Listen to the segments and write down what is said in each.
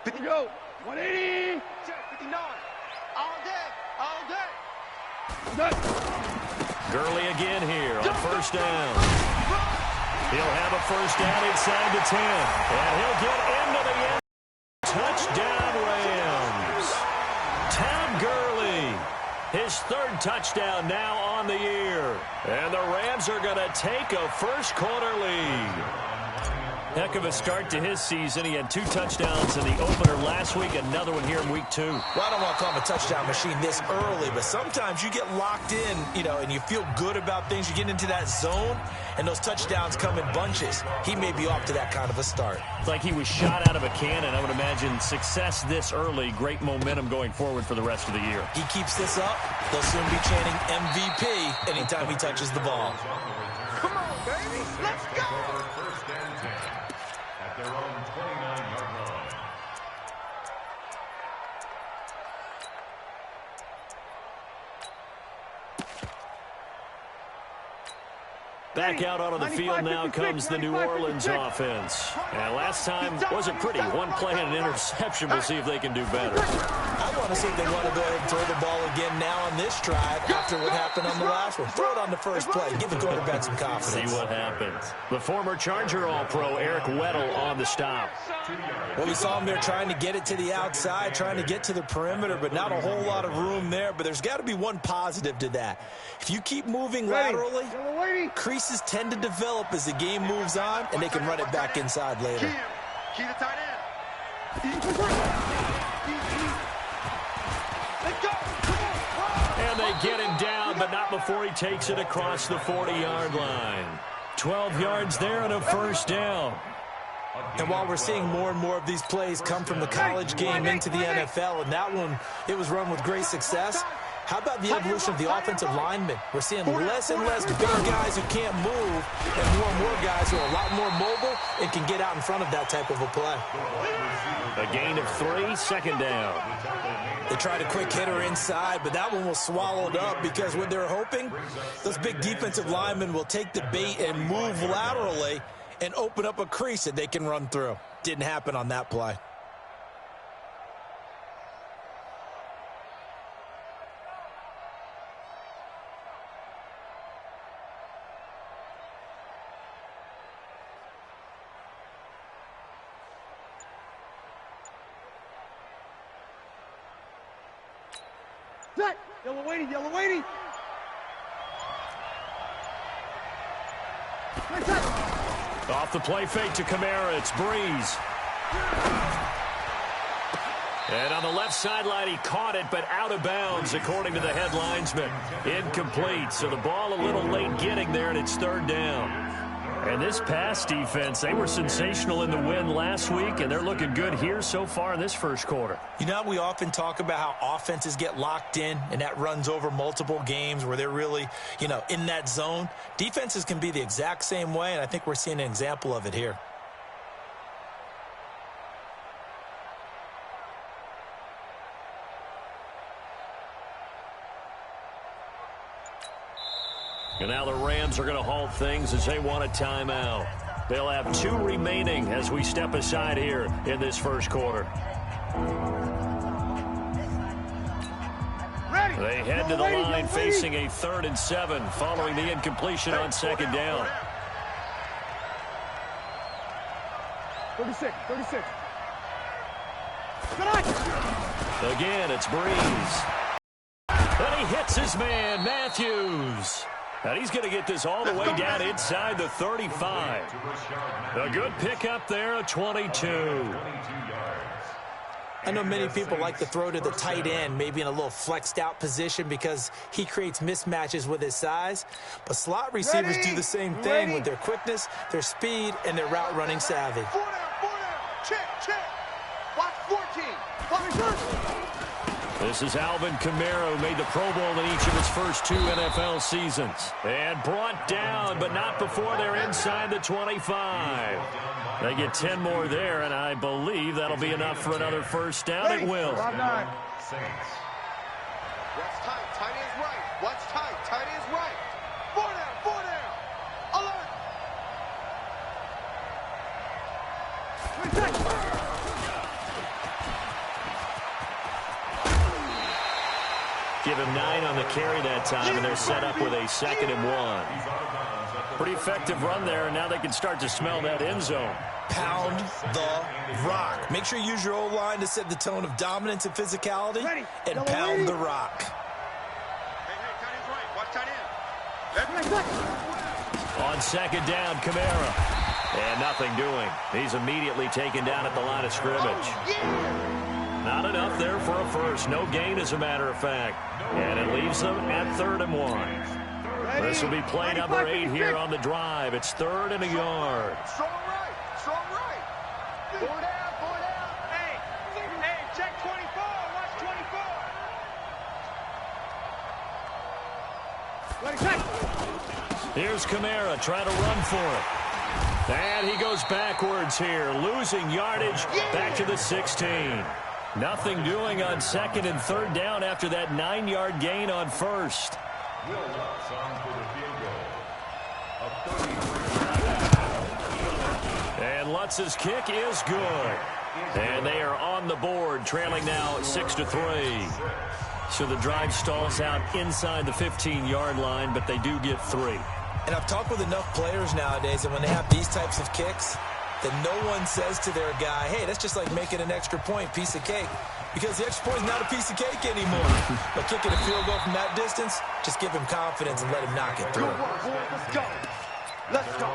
50 go. 180. Check 59. All day. All day. Gurley again here on first down. He'll have a first down inside the 10. And he'll get into the end. Touchdown, Rams. Todd Gurley. His third touchdown now on the year. And the Rams are going to take a first-quarter lead. Heck of a start to his season. He had 2 touchdowns in the opener last week, another one here in week 2. Well, I don't want to call him a touchdown machine this early, but sometimes you get locked in, and you feel good about things. You get into that zone, and those touchdowns come in bunches. He may be off to that kind of a start. It's like he was shot out of a cannon. I would imagine success this early, great momentum going forward for the rest of the year. He keeps this up, they'll soon be chanting MVP anytime he touches the ball. Come on, baby. Let's go. At their own 29-yard line. Back out onto the field now comes the New Orleans offense. And last time wasn't pretty. One play and an interception. We'll see if they can do better. I want to see if they want to go ahead and throw the ball again now on this drive after what happened on the last one. Throw it on the first play. Give the quarterback some confidence. See what happens. The former Charger All-Pro Eric Weddle on the stop. Well, we saw him there trying to get it to the outside, trying to get to the perimeter, but not a whole lot of room there. But there's got to be one positive to that. If you keep moving laterally, creases tend to develop as the game moves on, and they can run it back inside later. Key to tight end. Let's go. And they get him down, but not before he takes it across the 40-yard line. 12 yards there and a first down. And while we're seeing more and more of these plays come from the college game into the NFL, and that one, it was run with great success, how about the evolution of the offensive linemen? We're seeing less and less big guys who can't move and more guys who are a lot more mobile and can get out in front of that type of a play. A gain of 3, second down. They tried a quick hitter inside, but that one was swallowed up because what they're hoping, those big defensive linemen will take the bait and move laterally and open up a crease that they can run through. Didn't happen on that play. Yellow waiting, yellow waiting. Off the play fake to Kamara, it's Breeze. And on the left sideline, he caught it, but out of bounds, according to the head linesman. Incomplete, so the ball a little late getting there, and it's third down. And this pass defense, they were sensational in the win last week, and they're looking good here so far in this first quarter. You know, we often talk about how offenses get locked in, and that runs over multiple games where they're really, in that zone. Defenses can be the exact same way, and I think we're seeing an example of it here. And now the Rams are going to halt things as they want a timeout. They'll have 2 remaining as we step aside here in this first quarter. They head to the line facing a 3rd and 7 following the incompletion on second down. 36. Again, it's Breeze. And he hits his man, Matthews. And he's going to get this all the way down inside the 35. A good pickup there, a 22. I know many people like to throw to the tight end, maybe in a little flexed out position because he creates mismatches with his size. But slot receivers do the same thing with their quickness, their speed, and their route running savvy. 4 down. Check. Watch 14. This is Alvin Kamara, who made the Pro Bowl in each of his first 2 NFL seasons. And brought down, but not before they're inside the 25. They get 10 more there, and I believe that'll be enough for another first down. It will. What's tight? Tight is right. What's tight? Tight is right. 4 down. Alert. Give him 9 on the carry that time, and they're set up with a 2nd and 1. Pretty effective run there, and now they can start to smell that end zone. Pound the rock. Make sure you use your O-line to set the tone of dominance and physicality, and pound the rock. Hey, tight end's right. Watch tight end. On 2nd down, Kamara. And nothing doing. He's immediately taken down at the line of scrimmage. Not enough there for a first. No gain, as a matter of fact. And it leaves them at 3rd and 1. This will be play number 8 here on the drive. It's 3rd and a yard. Strong right. Strong right. 4 down. 4 down. Hey, check 24. Watch 24. Here's Kamara trying to run for it. And he goes backwards here, losing yardage back to the 16. Nothing doing on 2nd and 3rd down after that 9-yard gain on 1st. Will Lutz on for the field goal. And Lutz's kick is good. And they are on the board, trailing now 6-3. So the drive stalls out inside the 15-yard line, but they do get 3. And I've talked with enough players nowadays that when they have these types of kicks, that no one says to their guy, hey, that's just like making an extra point, piece of cake. Because the extra point is not a piece of cake anymore. But kicking a field goal from that distance, just give him confidence and let him knock it through. Let's go. Let's go.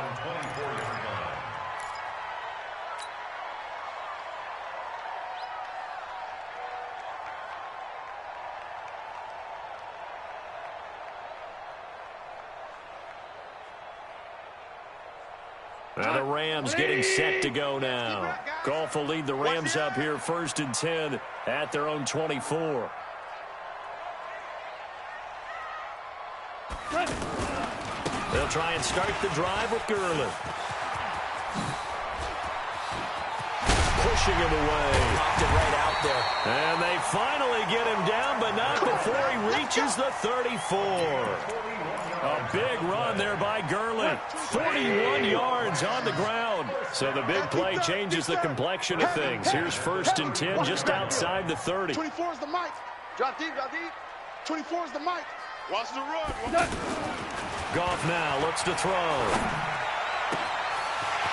Well, the Rams getting set to go now. Goff will lead the Rams up here 1st and 10 at their own 24. They'll try and start the drive with Gurley. Pushing him away. Popped it right out there. And they finally get him down, but not before he reaches the 34. A big run there by Gurley. 41 yards on the ground. So the big play changes the complexion of things. Here's 1st and 10 just outside the 30. 24 is the mic. Drop deep, drop deep. 24 is the mic. Watch the run. Goff now looks to throw.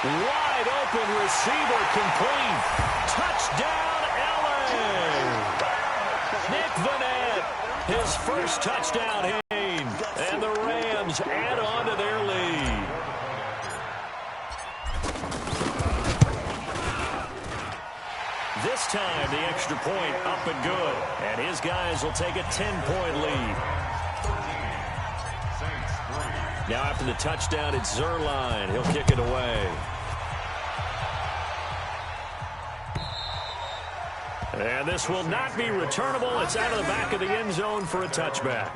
Wide open receiver complete. Touchdown, LA. Nick Vannett, his first touchdown. And the Rams add on to their lead. This time, the extra point up and good. And his guys will take a 10-point lead. Now after the touchdown, it's Zerline. He'll kick it away. And this will not be returnable. It's out of the back of the end zone for a touchback.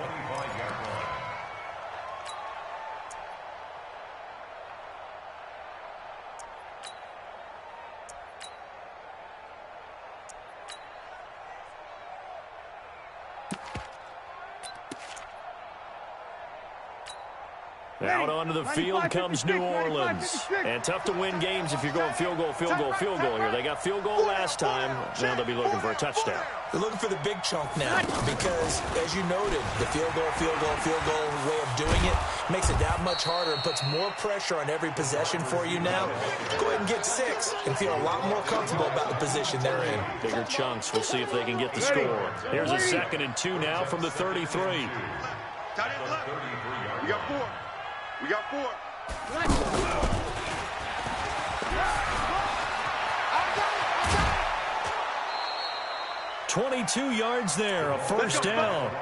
Out onto the field comes New Orleans. And tough to win games if you're going field goal, field goal, field goal here. They got field goal last time. Now they'll be looking for a touchdown. They're looking for the big chunk now because, as you noted, the field goal way of doing it makes it that much harder and puts more pressure on every possession for you now. Go ahead and get 6 and feel a lot more comfortable about the position they're in. Bigger chunks. We'll see if they can get the score. Here's a 2nd and 2 now from the 33. Tight end left. We got 4. We got 4. 22 yards there, a first down.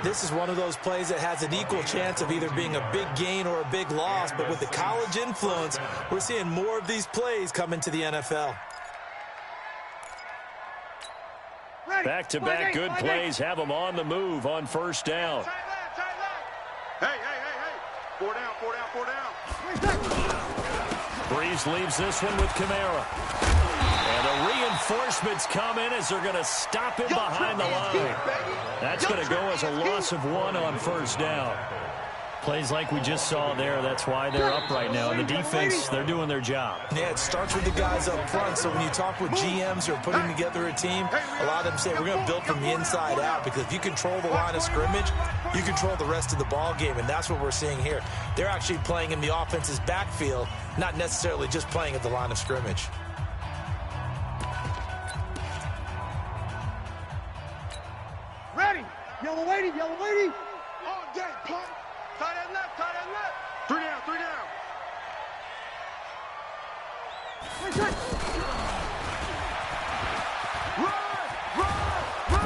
This is one of those plays that has an equal chance of either being a big gain or a big loss, but with the college influence, we're seeing more of these plays come into the NFL. Back-to-back good plays have them on the move on first down. Hey. 4 down, 4 down, 4 down. Breeze leaves this one with Kamara. And the reinforcements come in as they're going to stop him behind the line. That's going to go as a loss of 1 on first down. Plays like we just saw there, that's why they're up right now. And the defense, they're doing their job. Yeah, it starts with the guys up front. So when you talk with GMs who are putting together a team, a lot of them say we're going to build from the inside out, because if you control the line of scrimmage, you control the rest of the ball game, and that's what we're seeing here. They're actually playing in the offense's backfield, not necessarily just playing at the line of scrimmage. Ready. Yellow lady, yellow lady. On deck, punt. Tight end left, tight end left. 3 down, 3 down.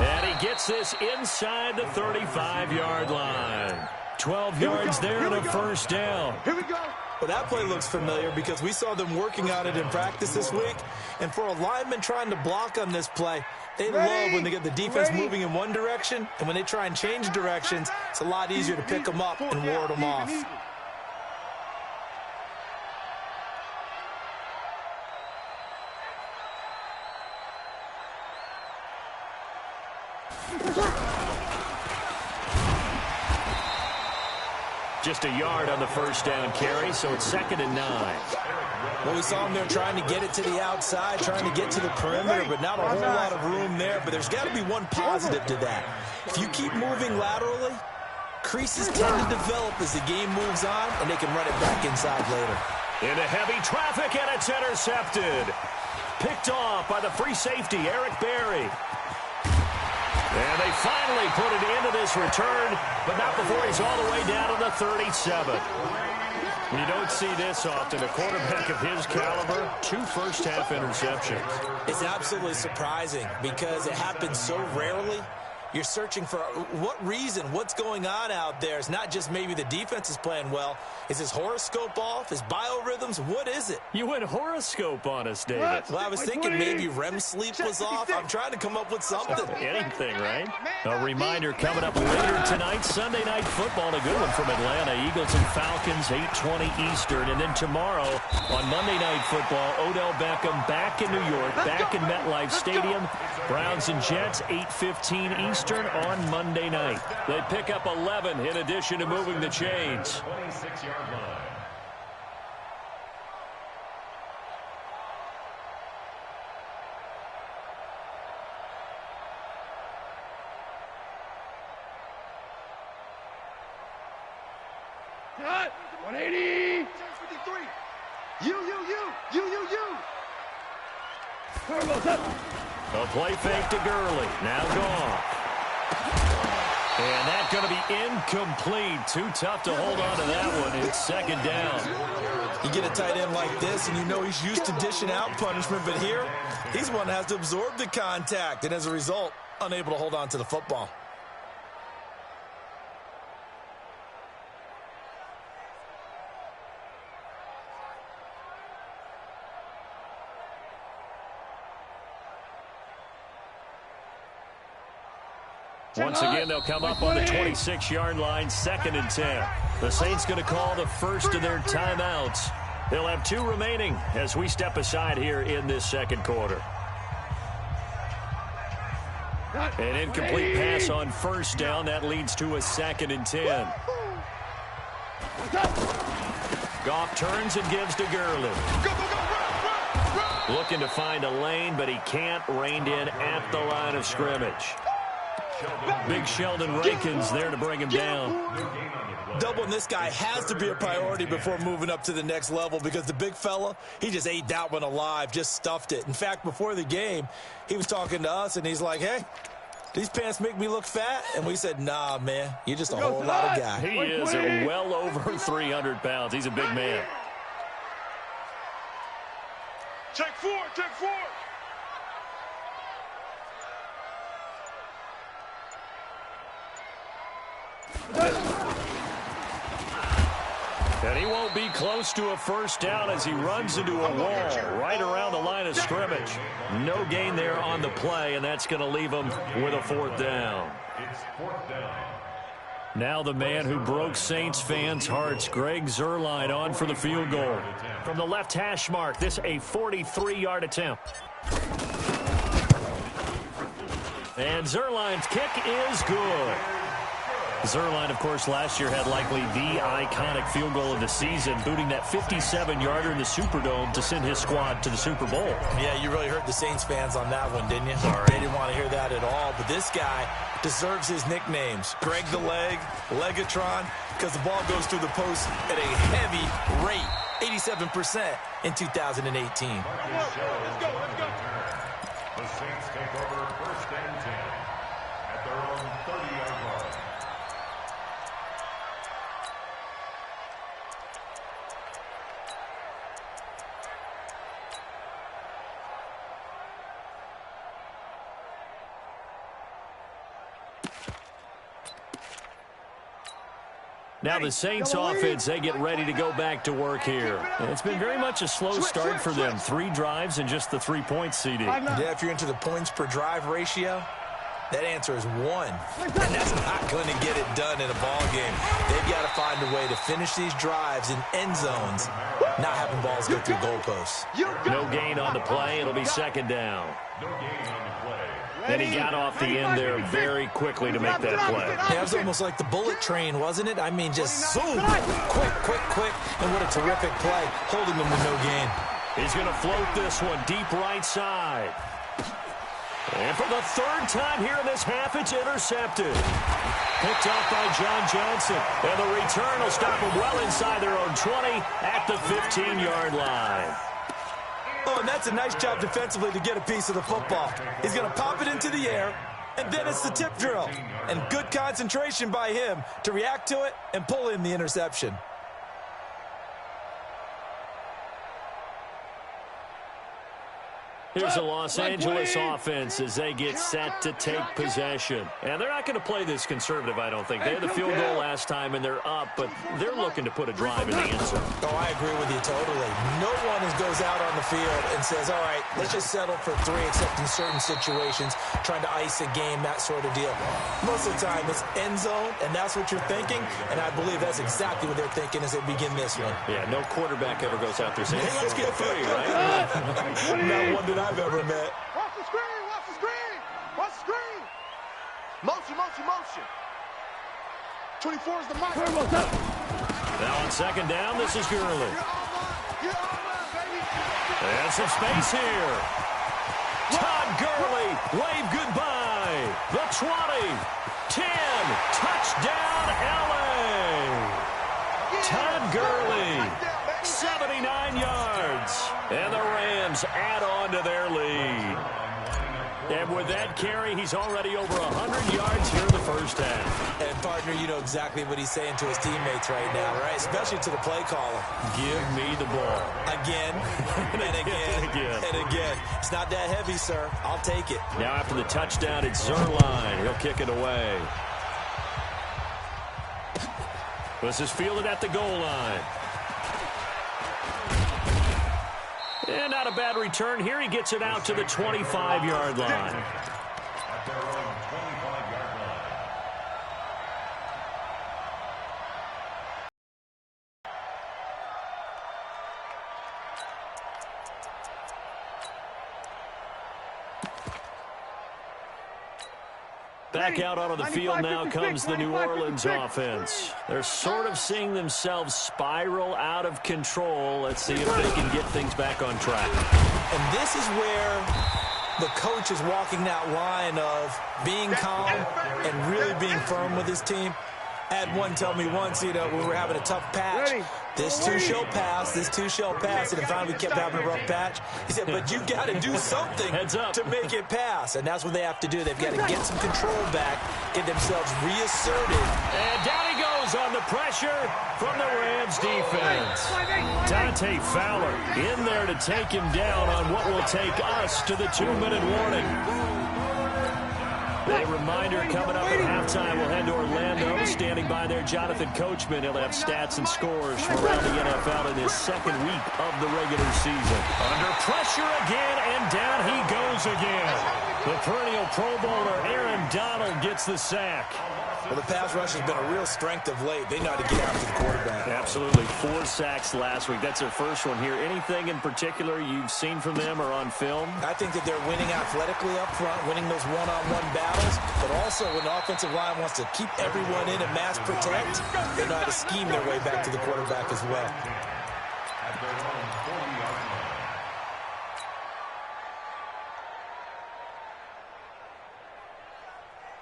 And he gets this inside the 35-yard line. 12 yards there and a first down. Here we go. Well, that play looks familiar because we saw them working on it in practice this week. And for a lineman trying to block on this play, they love when they get the defense moving in one direction. And when they try and change directions, it's a lot easier to pick them up and ward them off. Just a yard on the first down carry, so it's 2nd and 9. Well, we saw them there trying to get it to the outside, trying to get to the perimeter, but not a whole lot of room there. But there's got to be one positive to that. If you keep moving laterally, creases tend to develop as the game moves on, and they can run it back inside later. Into heavy traffic, and it's intercepted. Picked off by the free safety, Eric Berry. And they finally put it into this return, but not before he's all the way down to the 37. You don't see this often. A quarterback of his caliber, 2 first-half interceptions. It's absolutely surprising because it happens so rarely. You're searching for what reason, what's going on out there. It's not just maybe the defense is playing well. Is his horoscope off? His biorhythms? What is it? You went horoscope on us, David. Well, I was thinking maybe REM sleep was off. I'm trying to come up with something. Anything, right? A reminder coming up later tonight, Sunday Night Football, a good one from Atlanta. Eagles and Falcons, 8:20 Eastern. And then tomorrow on Monday Night Football, Odell Beckham back in New York, back in MetLife Stadium. Browns and Jets, 8:15 Eastern on Monday night. They pick up 11 in addition to moving the chains. 26-yard line. Cut. 180. 53. You. Turbo's up. A play fake to Gurley. Now gone. And that's going to be incomplete. Too tough to hold on to that one. It's 2nd down. You get a tight end like this, and you know he's used to dishing out punishment, but here, he's one that has to absorb the contact, and as a result, unable to hold on to the football. Once again, they'll come up on the 26-yard line, 2nd and 10. The Saints going to call the first of their timeouts. They'll have 2 remaining as we step aside here in this 2nd quarter. An incomplete pass on first down. That leads to a 2nd and 10. Goff turns and gives to Gurley. Looking to find a lane, but he can't. Reined in at the line of scrimmage. Big Sheldon Rankins there to bring him down. Doubling this guy has to be a priority before moving up to the next level because the big fella, he just ate that one alive, just stuffed it. In fact, before the game, he was talking to us, and he's like, hey, these pants make me look fat? And we said, nah, man, you're just a whole lot of guy. He is well over 300 pounds. He's a big man. Check 4. And he won't be close to a first down as he runs into a wall right around the line of scrimmage. No gain there on the play, and that's going to leave him with a 4th down. It's 4th down. Now the man who broke Saints fans' hearts, Greg Zuerlein, on for the field goal. From the left hash mark, this a 43-yard attempt. And Zuerlein's kick is good. Zuerlein, of course, last year had likely the iconic field goal of the season, booting that 57-yarder in the Superdome to send his squad to the Super Bowl. Yeah, you really hurt the Saints fans on that one, didn't you? Sorry. They didn't want to hear that at all. But this guy deserves his nicknames. Greg the Leg, Legatron, because the ball goes through the post at a heavy rate, 87% in 2018. Let's go. The Saints take over 1st and 10 at their own 30-yard line. Now the Saints offense, they get ready to go back to work here. And it's been very much a slow start for them. 3 drives and just the 3-point CD. Yeah, if you're into the points per drive ratio, that answer is 1. And that's not going to get it done in a ball game. They've got to find a way to finish these drives in end zones, not having balls go through goalposts. No gain on the play. It'll be 2nd down. No gain on the play. And he got off the end there very quickly to make that play. Yeah, it was almost like the bullet train, wasn't it? I mean, just zoom, quick, and what a terrific play, holding them with no gain. He's going to float this one deep right side. And for the 3rd time here in this half, it's intercepted. Picked off by John Johnson. And the return will stop them well inside their own 20 at the 15-yard line. Oh, and that's a nice job defensively to get a piece of the football. He's going to pop it into the air, and then it's the tip drill. And good concentration by him to react to it and pull in the interception. Here's the Los Angeles offense as they get set to take possession. And they're not going to play this conservative, I don't think. They had the field goal last time, and they're up, but they're looking to put a drive in the end zone. Oh, I agree with you totally. No one goes out on the field and says, all right, let's just settle for 3, except in certain situations, trying to ice a game, that sort of deal. Most of the time, it's end zone, and that's what you're thinking, and I believe that's exactly what they're thinking as they begin this one. Yeah, no quarterback ever goes out there saying, hey, let's get 3, right? Not one that I've ever met. Watch the screen, watch the screen, watch the screen. Motion. 24 is the mark. Now on 2nd down, this is Gurley. You're all right, baby. And some space here. Todd Gurley, wave goodbye. The 20, 10, touchdown LA. Todd Gurley, 79 yards. And the Rams add on to their lead. And with that carry, he's already over 100 yards here in the 1st half. And, partner, you know exactly what he's saying to his teammates right now, right? Especially to the play caller. Give me the ball. Again, and again, and again. It's not that heavy, sir. I'll take it. Now after the touchdown, it's Zuerlein. He'll kick it away. This is fielded at the goal line. And not a bad return here. He gets it out to the 25-yard line. At their own 25-yard line. Back out onto the field now comes the New Orleans offense. They're sort of seeing themselves spiral out of control. Let's see if they can get things back on track. And this is where the coach is walking that line of being calm and really being firm with his team. I had one tell me once, you know, when we were having a tough patch, this too shall pass, this too shall pass, and finally we kept having a rough patch. He said, but you got to do something to make it pass, and that's what they have to do. They've got to get some control back, get themselves reasserted. And down he goes on the pressure from the Rams defense. Dante Fowler in there to take him down on what will take us to the 2-minute warning. A reminder coming up at halftime, we'll head to Orlando. Standing by there, Jonathan Coachman. He'll have stats and scores from around the NFL in his 2nd week of the regular season. Under pressure again, and down he goes goes again. The perennial Pro Bowler Aaron Donald gets the sack. Well, the pass rush has been a real strength of late. They know how to get after the quarterback. Absolutely. 4 sacks last week. That's their first one here. Anything in particular you've seen from them or on film? I think that they're winning athletically up front, winning those one-on-one battles, but also when the offensive line wants to keep everyone in and mass protect, they know how to scheme their way back to the quarterback as well. At their own 40-yard line.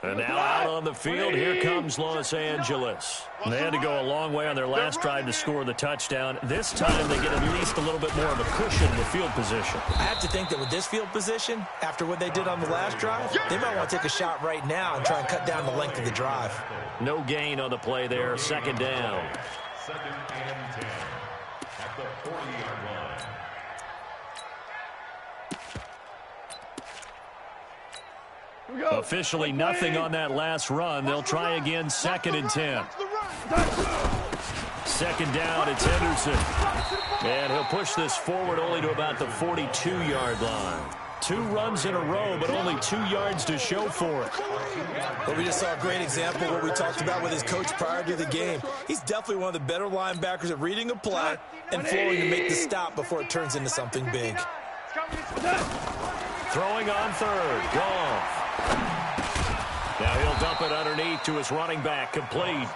And now out on the field, here comes Los Angeles. They had to go a long way on their last drive to score the touchdown. This time they get at least a little bit more of a cushion with field position. I have to think that with this field position, after what they did on the last drive, they might want to take a shot right now and try and cut down the length of the drive. No gain on the play there, second down. 2nd and 10 at the 40-yard line. Officially nothing on that last run. They'll try again, 2nd and 10. Second down, it's Henderson. And he'll push this forward only to about the 42-yard line. 2 runs in a row, but only 2 yards to show for it. But we just saw a great example of what we talked about with his coach prior to the game. He's definitely one of the better linebackers at reading a play and flowing to make the stop before it turns into something big. Throwing on third, Goff. Now he'll dump it underneath to his running back, complete.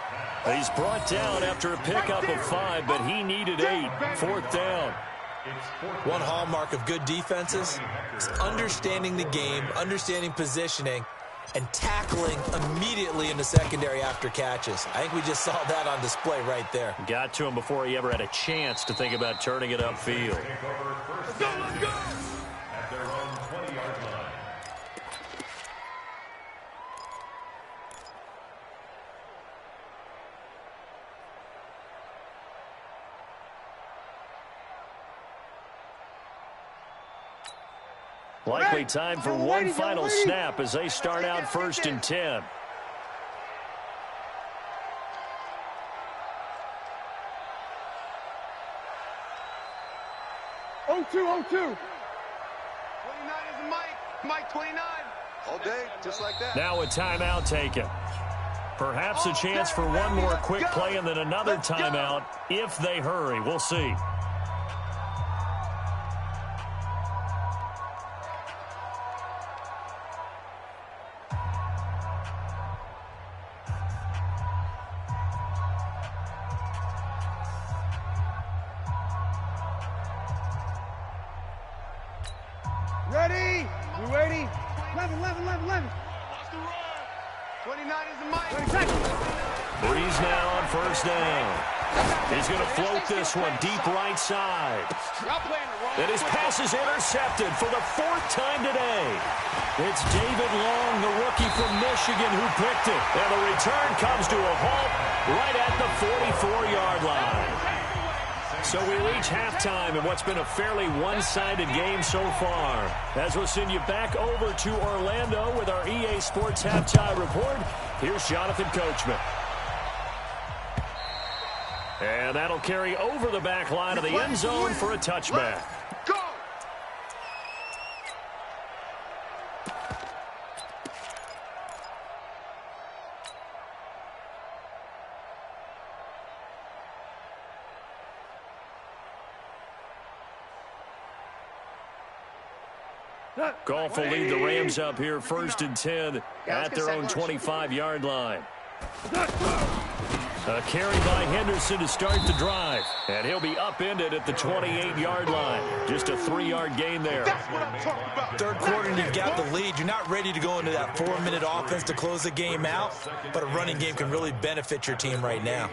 He's brought down after a pickup of 5, but he needed 8. 4th down. One hallmark of good defenses is understanding the game, understanding positioning, and tackling immediately in the secondary after catches. I think we just saw that on display right there. Got to him before he ever had a chance to think about turning it upfield. Let's go, let's go! At their own 20-yard line. Likely time for one final snap as they start out 1st and 10. Oh, 2-0-2. 29 is Mike 29. All day, just like that. Now a timeout taken. Perhaps a chance for one more quick play and then another timeout if they hurry. We'll see. Ready? You ready? 11. 29 is Mike. 20 seconds. Breeze now on 1st down. He's going to float this one deep right side. And his pass is intercepted for the 4th time today. It's David Long, the rookie from Michigan, who picked it. And the return comes to a halt right at the 44-yard line. So we reach halftime in what's been a fairly one-sided game so far. As we'll send you back over to Orlando with our EA Sports Halftime Report, here's Jonathan Coachman. And that'll carry over the back line of the end zone for a touchback. Go! Goff will lead the Rams up here 1st and 10 at their own 25-yard line. A carry by Henderson to start the drive. And he'll be upended at the 28-yard line. Just a 3-yard gain there. That's what I'm talking about. 3rd quarter and you've got the lead. You're not ready to go into that 4-minute offense to close the game out, but a running game can really benefit your team right now.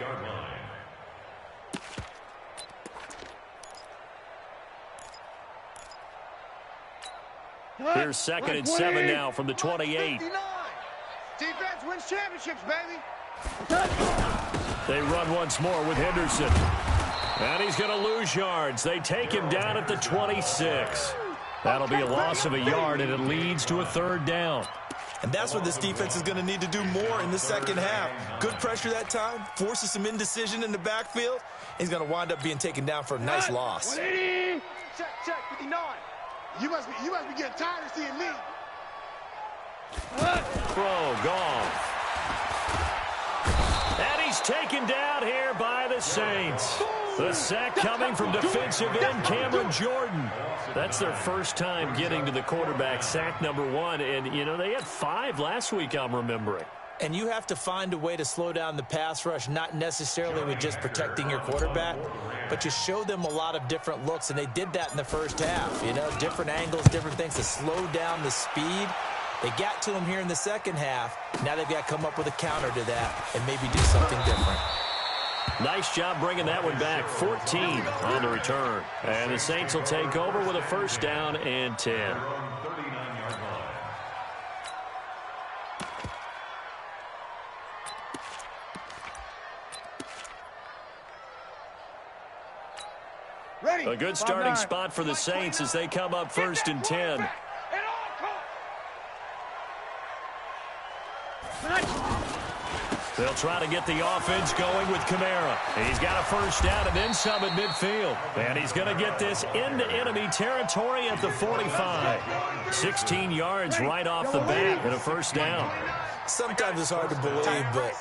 Here's 2nd and 7 now from the 28. 59. Defense wins championships, baby. They run once more with Henderson. And he's going to lose yards. They take him down at the 26. That'll be a loss of a yard, and it leads to a 3rd down. And that's what this defense is going to need to do more in the second half. Good pressure that time, forces some indecision in the backfield. He's going to wind up being taken down for a nice loss. 180. Check, 59. You must be getting tired of seeing me. Throw gone. And he's taken down here by the Saints. The sack coming from defensive end Cameron Jordan. That's their first time getting to the quarterback, sack number 1. And, you know, they had 5 last week, I'm remembering. And you have to find a way to slow down the pass rush, not necessarily with just protecting your quarterback, but you show them a lot of different looks, and they did that in the first half. You know, different angles, different things to slow down the speed. They got to him here in the second half. Now they've got to come up with a counter to that and maybe do something different. Nice job bringing that one back. 14 on the return. And the Saints will take over with a first down and 10. Ready. A good starting spot for the Saints as they come up first and 10. They'll try to get the offense going with Kamara. He's got a first down and then some at midfield. And he's going to get this into enemy territory at the 45. 16 yards right off the bat and a first down. Sometimes it's hard to believe, but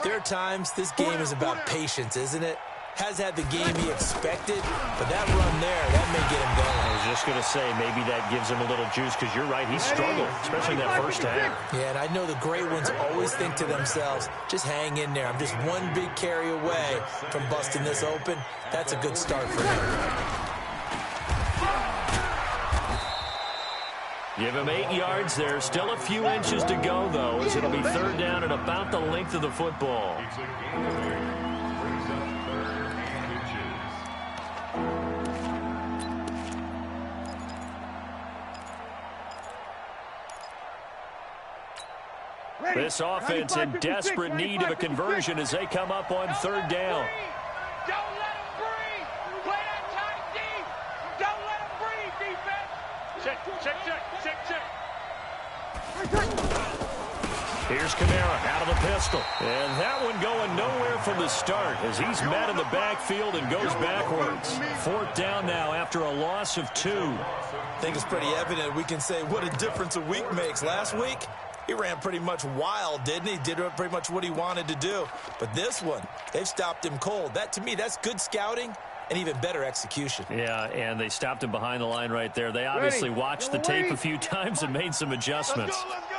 there are times this game is about patience, isn't it? Has had the game he expected, but that run there, that may get him going. I was just going to say, maybe that gives him a little juice, because you're right, he struggled, especially in that first half. Yeah, and I know the great ones always think to themselves, just hang in there. I'm just one big carry away from busting this open. That's a good start for him. Give him 8 yards there. Still a few inches to go, though, as it'll be third down and about the length of the football. This offense in desperate need of a conversion as they come up on third down. Don't let him breathe. Play that tight deep. Don't let him breathe, defense. Check. Here's Kamara out of the pistol. And that one going nowhere from the start as he's met in the backfield and goes backwards. Fourth down now after a loss of 2. I think it's pretty evident we can say what a difference a week makes. Last week, he ran pretty much wild, didn't he? Did pretty much what he wanted to do. But this one, they've stopped him cold. That, to me, that's good scouting and even better execution. Yeah, and they stopped him behind the line right there. They obviously watched the tape a few times and made some adjustments. Let's go.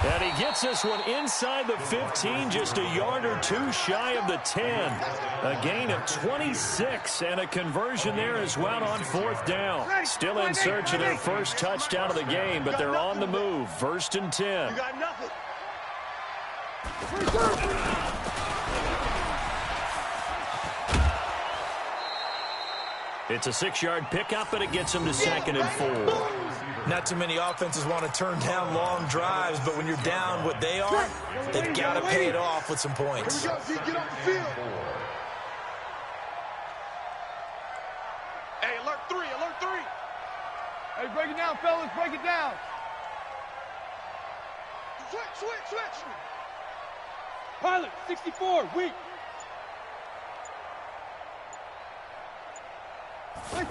And he gets this one inside the 15, just a yard or 2 shy of the 10. A gain of 26 and a conversion there as well on fourth down. Still in search of their first touchdown of the game, but they're on the move. First and 10. You got nothing. It's a 6-yard pickup, but it gets them to second and 4. Not too many offenses want to turn down long drives, but when you're down what they are, they've got to pay it off with some points. Here we go, get off the field. Hey, alert 3, alert 3. Hey, break it down, fellas, break it down. Switch. Pilot, 64, weak. And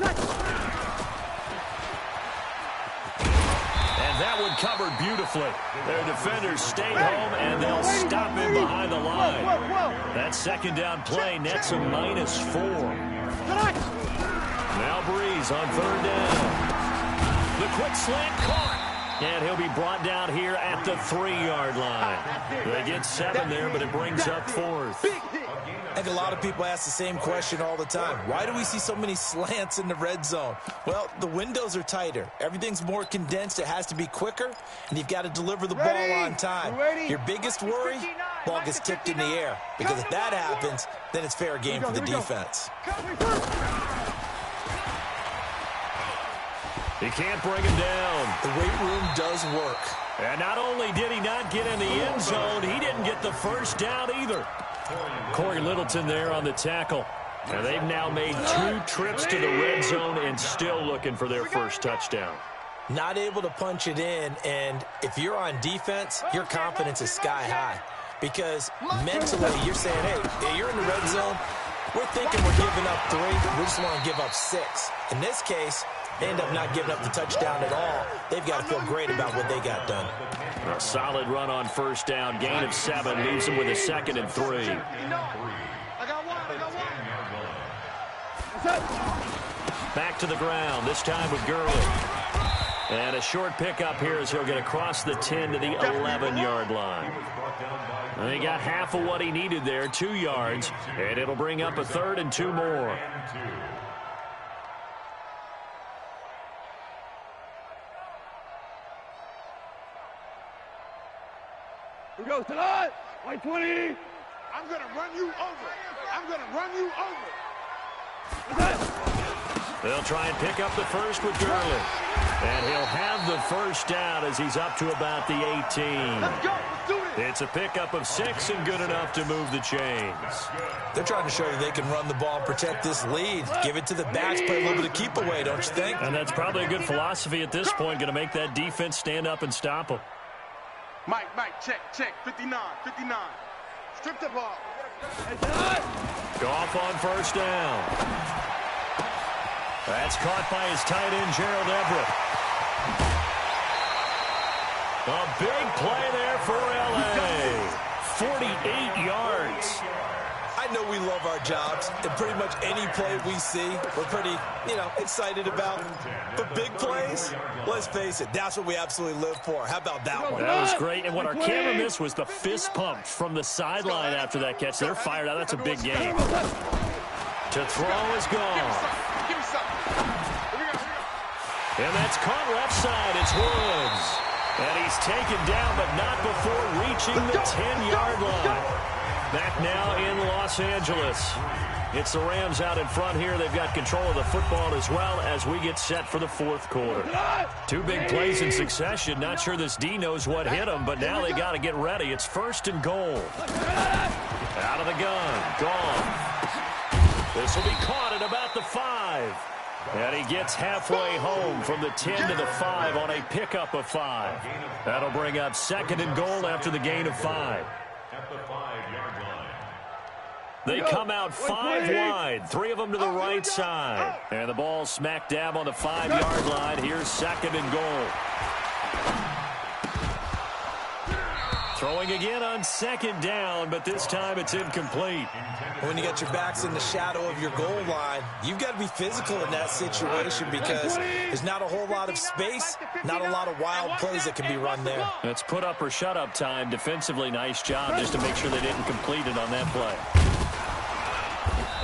that one covered beautifully. Their defenders stay home, and they'll stop him behind the line. That second down play nets a -4. Now Breeze on third down. The quick slant caught. And he'll be brought down here at the 3-yard line. They get 7 there, but it brings up 4th. I think a lot of people ask the same question all the time. Why do we see so many slants in the red zone? Well, the windows are tighter. Everything's more condensed. It has to be quicker, and you've got to deliver the ball on time. Your biggest worry, ball gets tipped in the air. Because if that happens, then it's fair game for the defense. He can't bring him down. The weight room does work. And not only did he not get in the end zone, he didn't get the first down either. Corey Littleton there on the tackle. And they've now made 2 trips to the red zone and still looking for their first touchdown. not able to punch it in, and if you're on defense, your confidence is sky high. Because mentally, you're saying, hey, you're in the red zone. We're thinking we're giving up 3. We just want to give up 6. In this case, they end up not giving up the touchdown at all. They've got to feel great about what they got done. A solid run on first down. Gain of 7. Leaves them with a 2nd and 3. I got one. Back to the ground, this time with Gurley. And a short pickup here as he'll get across the 10 to the 11-yard line. And he got half of what he needed there, 2 yards, and it'll bring up a 3rd and 2 more. Here goes tonight. White 20. I'm going to run you over. They'll try and pick up the first with Gurley. And he'll have the first down as he's up to about the 18. Let's go. Let's do this. It's a pickup of 6 and good enough to move the chains. They're trying to show that they can run the ball and protect this lead. Give it to the backs, play a little bit of keep away, don't you think? And that's probably a good philosophy at this point, going to make that defense stand up and stop them. Mike, check. 59. Strip the ball. Goff on first down. That's caught by his tight end, Gerald Everett. A big play there for L.A. 48 yards. I know we love our jobs, and pretty much any play we see, we're pretty, excited about. But big plays, let's face it, that's what we absolutely live for. How about that one? That was great, and what our camera missed was the fist pump from the sideline after that catch. They're fired out. That's a big game. To throw is gone. And that's caught left side. It's Woods. And he's taken down, but not before reaching the 10-yard line. Back now in Los Angeles. It's the Rams out in front here. They've got control of the football as well as we get set for the 4th quarter. 2 big plays in succession. Not sure this D knows what hit him, but now they got to get ready. It's 1st and goal. Out of the gun. Goff. This will be caught at about the 5. And he gets halfway home from the 10 to the 5 on a pickup of 5. That'll bring up 2nd and goal after the gain of 5. At the 5-yard line. They come out 5 wide, 3 of them to the right side. And the ball smack dab on the 5-yard line. Here's 2nd and goal. Throwing again on 2nd down, but this time it's incomplete. When you got your backs in the shadow of your goal line, you've got to be physical in that situation because there's not a whole lot of space, not a lot of wild plays that can be run there. It's put up or shut up time. Defensively, nice job just to make sure they didn't complete it on that play.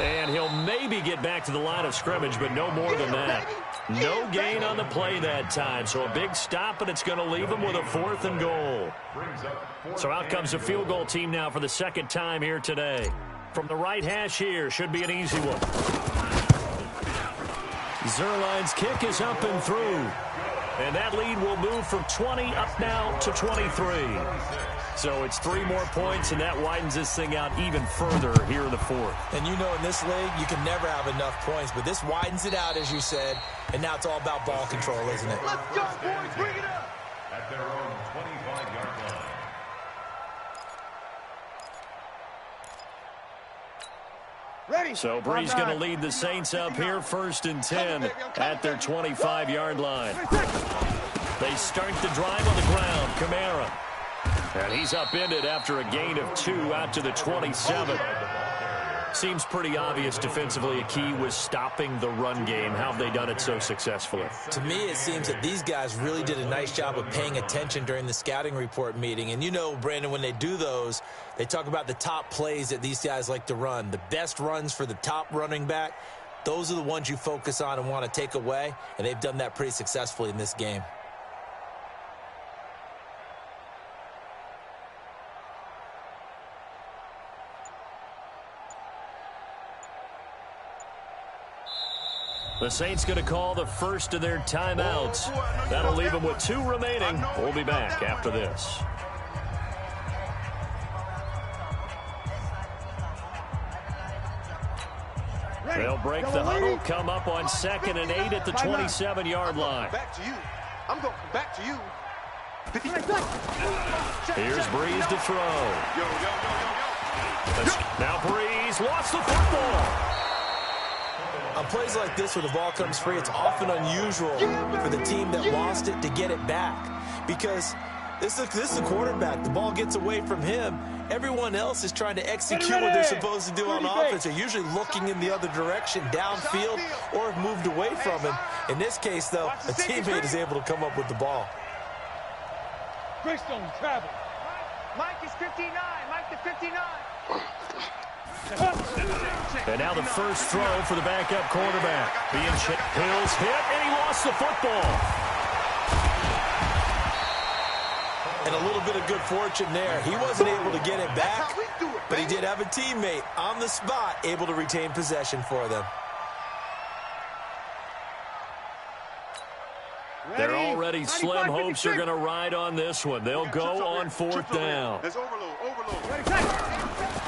And he'll maybe get back to the line of scrimmage, but no more than that. No gain on the play that time, so a big stop, and it's going to leave him with a 4th and goal. So out comes the field goal team now for the 2nd time here today. From the right hash here, should be an easy one. Zerline's kick is up and through. And that lead will move from 20 up now to 23. So it's 3 more points, and that widens this thing out even further here in the 4th. And you know in this league, you can never have enough points, but this widens it out, as you said, and now it's all about ball control, isn't it? Let's go, boys. Bring it up. At their own 25-yard line. Ready. So Bree's going to lead the Saints up here 1st and 10 at their 25-yard line. They start the drive on the ground. Kamara. And he's upended after a gain of 2 out to the 27. Seems pretty obvious defensively a key was stopping the run game. How have they done it so successfully? To me, it seems that these guys really did a nice job of paying attention during the scouting report meeting. And you know, Brandon, when they do those, they talk about the top plays that these guys like to run. The best runs for the top running back, those are the ones you focus on and want to take away. And they've done that pretty successfully in this game. The Saints going to call the first of their timeouts. That'll leave them with 2 remaining. We'll be back after this. They'll break the huddle, come up on 2nd and 8 at the 27-yard line. Back to you. I'm going to come back to you. Here's Breeze to throw. Yo. Now Breeze lost the football. On plays like this where the ball comes free, it's often unusual for the team that lost it to get it back. Because this is the quarterback. The ball gets away from him. Everyone else is trying to execute what they're supposed to do on offense. They're usually looking in the other direction, downfield, or have moved away from him. In this case, though, a teammate is able to come up with the ball. Greystone, travel. Mike is 59. Mike to 59. And now the first throw for the backup quarterback. Hills hit, and he lost the football. And a little bit of good fortune there. He wasn't able to get it back, but he did have a teammate on the spot able to retain possession for them. They're already slim hopes they're going to ride on this one. They'll go on fourth down. There's overload.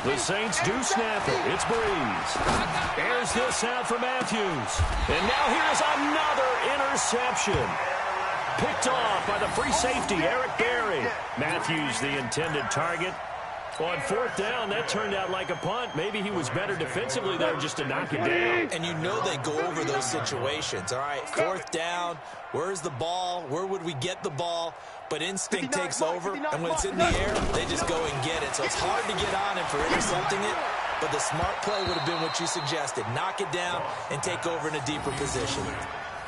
The Saints do snap it. It's Breeze. Airs this out for Matthews. And now here's another interception. Picked off by the free safety, Eric Berry. Matthews, the intended target. On fourth down, that turned out like a punt. Maybe he was better defensively there just to knock it down. And you know they go over those situations. All right, fourth down, where's the ball? Where would we get the ball? But instinct takes over, and when it's in the air, they just go and get it. So it's hard to get on him for intercepting it, but the smart play would have been what you suggested. Knock it down and take over in a deeper position.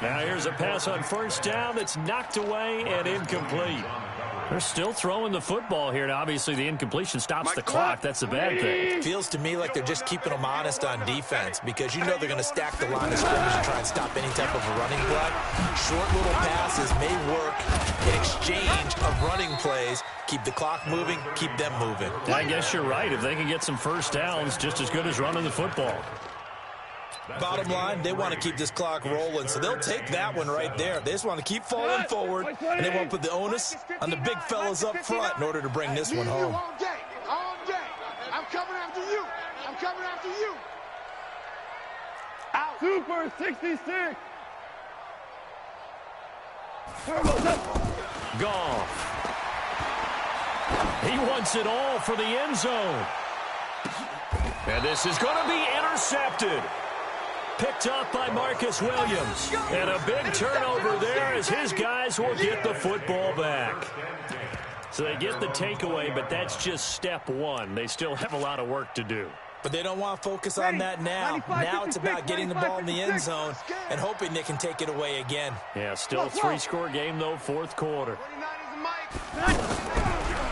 Now here's a pass on first down that's knocked away and incomplete. They're still throwing the football here, and obviously the incompletion stops the clock. That's the bad thing. Feels to me like they're just keeping them honest on defense because you know they're going to stack the line of scrimmage and try and stop any type of a running play. Short little passes may work in exchange of running plays. Keep the clock moving, keep them moving. I guess you're right. If they can get some first downs, just as good as running the football. Bottom line, they want to keep this clock rolling, so they'll take that one right there. They just want to keep falling forward, and they want to put the onus on the big fellas up front in order to bring this one home. All day. I'm coming after you. Out. Super 66. Goff. He wants it all for the end zone. And this is going to be intercepted. Picked up by Marcus Williams. And a big turnover there as his guys will get the football back. So they get the takeaway, but that's just step one. They still have a lot of work to do. But they don't want to focus on that now. Now it's about getting the ball in the end zone and hoping they can take it away again. Yeah, still a three-score game, though, fourth quarter.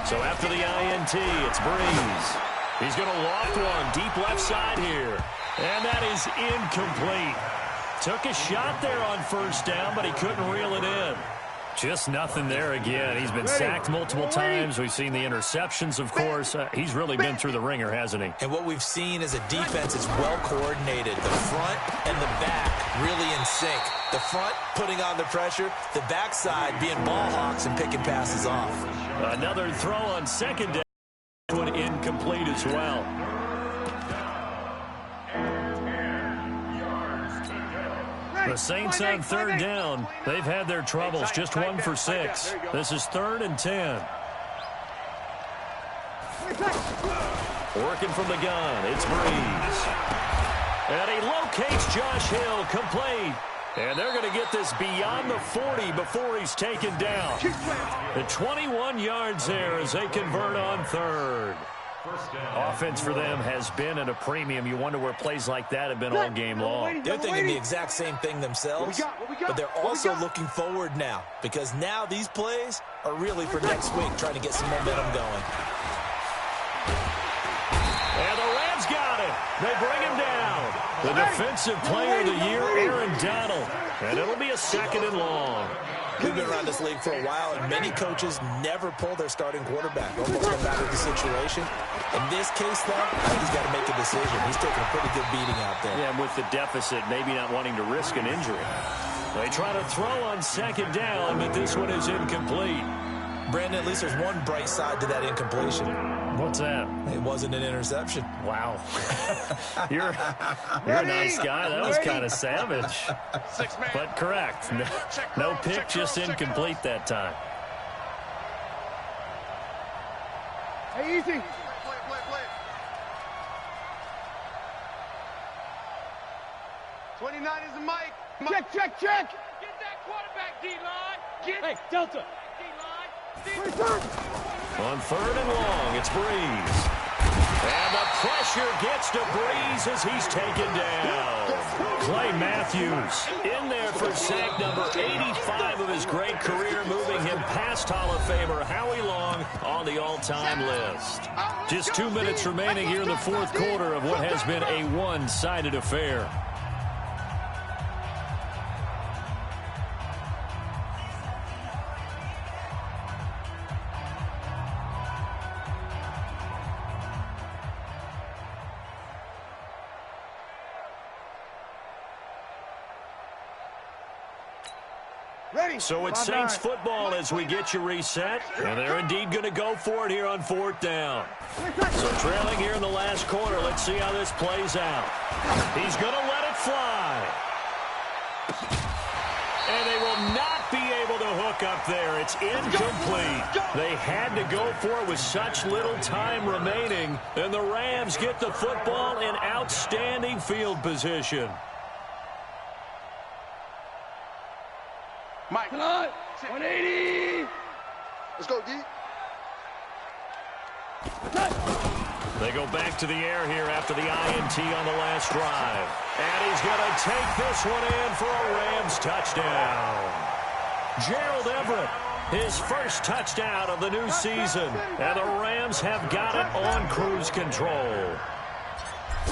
So after the INT, it's Breeze. He's going to loft one deep left side here. And that is incomplete. Took a shot there on first down, but he couldn't reel it in. Just nothing there again. He's been sacked multiple times. We've seen the interceptions, of course. He's really been through the ringer, hasn't he? And what we've seen is a defense that's well coordinated. The front and the back really in sync. The front putting on the pressure, the backside being ball hawks and picking passes off. Another throw on second down. One incomplete as well. The Saints on third down. They've had their troubles. Just 1 for 6. This is 3rd and 10. Working from the gun. It's Breeze. And he locates Josh Hill. Complete. And they're going to get this beyond the 40 before he's taken down. The 21 yards there as they convert on third. Offense for them has been at a premium. You wonder where plays like that have been all game long. They're thinking the exact same thing themselves, but they're also looking forward now because now these plays are really for next week, trying to get some momentum going. And the Rams got it. They bring him down. The defensive player of the year, Aaron Donald. And it'll be a 2nd and long. We've been around this league for a while, and many coaches never pull their starting quarterback, almost no matter the situation. In this case, though, I think he's got to make a decision. He's taking a pretty good beating out there. Yeah, with the deficit, maybe not wanting to risk an injury. They try to throw on 2nd down, but this one is incomplete. Brandon, at least there's one bright side to that incompletion. What's that? It wasn't an interception. Wow. You're a nice guy. That was kind of savage. But correct. No pick, just incomplete that time. Hey, easy. Play. 29 is the mic. Check. Get that quarterback, D-line. Hey, Delta. D-line. On 3rd and long, it's Breeze. And the pressure gets to Breeze as he's taken down. Clay Matthews in there for sack number 85 of his great career, moving him past Hall of Famer Howie Long on the all-time list. Just 2 minutes remaining here in the 4th quarter of what has been a one-sided affair. Ready. So it's Saints football as we get you reset. And they're indeed going to go for it here on 4th down. So trailing here in the last quarter. Let's see how this plays out. He's going to let it fly. And they will not be able to hook up there. It's incomplete. They had to go for it with such little time remaining. And the Rams get the football in outstanding field position. Mike. 180. Let's go, D. They go back to the air here after the INT on the last drive. And he's going to take this one in for a Rams touchdown. Gerald Everett, his first touchdown of the new season. And the Rams have got it on cruise control.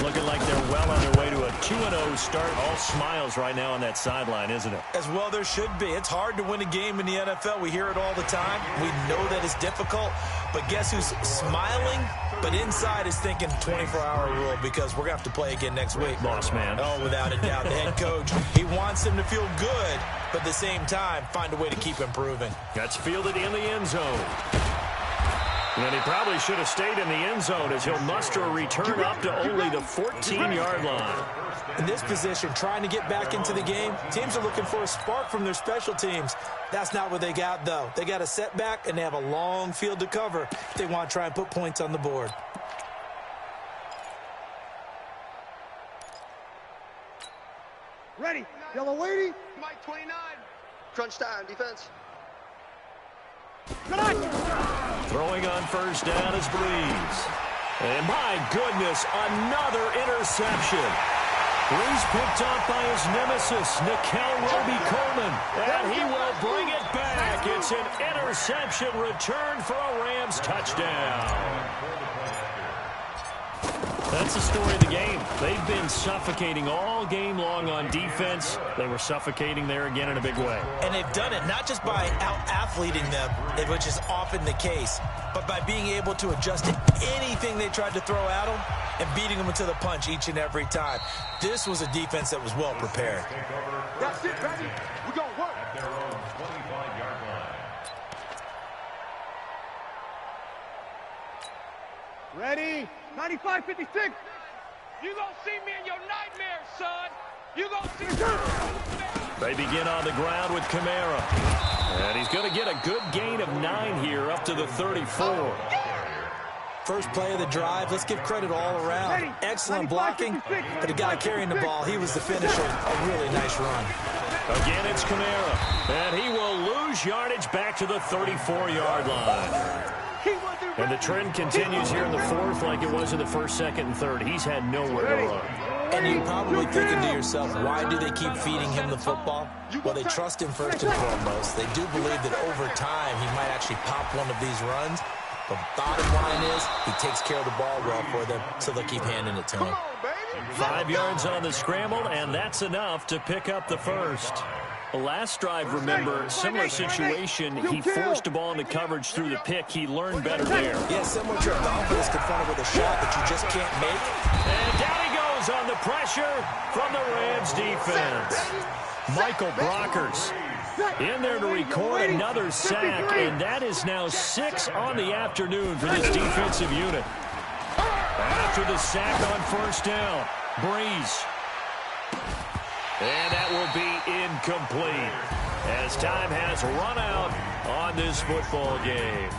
Looking like they're well on their way to a 2-0 start. All smiles right now on that sideline, isn't it? As well there should be. It's hard to win a game in the NFL. We hear it all the time. We know that it's difficult. But guess who's smiling? But inside is thinking 24-hour rule because we're going to have to play again next week. Boss man. Oh, without a doubt. The head coach, he wants him to feel good, but at the same time, find a way to keep improving. That's fielded in the end zone. And he probably should have stayed in the end zone as he'll muster a return up to only the 14-yard line. In this position, trying to get back into the game, teams are looking for a spark from their special teams. That's not what they got, though. They got a setback, and they have a long field to cover if they want to try and put points on the board. Ready. Yellow lady. Mike 29. Crunch time, defense. Throwing on first down is Breeze. And my goodness, another interception. Breeze picked off by his nemesis, Nickel Roby-Coleman. And he will bring it back. It's an interception return for a Rams touchdown. That's the story of the game. They've been suffocating all game long on defense. They were suffocating there again in a big way. And they've done it not just by out-athleting them, which is often the case, but by being able to adjust to anything they tried to throw at them and beating them into the punch each and every time. This was a defense that was well prepared. That's it, baby. We're going to work. At their own 25-yard line. Ready. 95-56. You gonna see me in your nightmares, son. You gonna see me. They begin on the ground with Kamara. And he's going to get a good gain of 9 here up to the 34. First play of the drive, let's give credit all around. Excellent blocking, but the guy carrying the ball, he was the finisher. A really nice run. Again, it's Kamara. And he will lose yardage back to the 34-yard line. And the trend continues here in the 4th like it was in the 1st, 2nd, and 3rd. He's had nowhere to run. And you're probably thinking to yourself, why do they keep feeding him the football? Well, they trust him first and foremost. They do believe that over time he might actually pop one of these runs. But bottom line is he takes care of the ball well for them, so they'll keep handing it to him. 5 yards on the scramble, and that's enough to pick up the first. The last drive, remember, similar situation. He forced the ball into coverage through the pick. He learned better there. Yeah, similar to a golfer that's confronted with a shot that you just can't make. And down he goes on the pressure from the Rams defense. Michael Brockers in there to record another sack, and that is now 6 on the afternoon for this defensive unit. After the sack on first down, Breeze. And that will be incomplete as time has run out on this football game.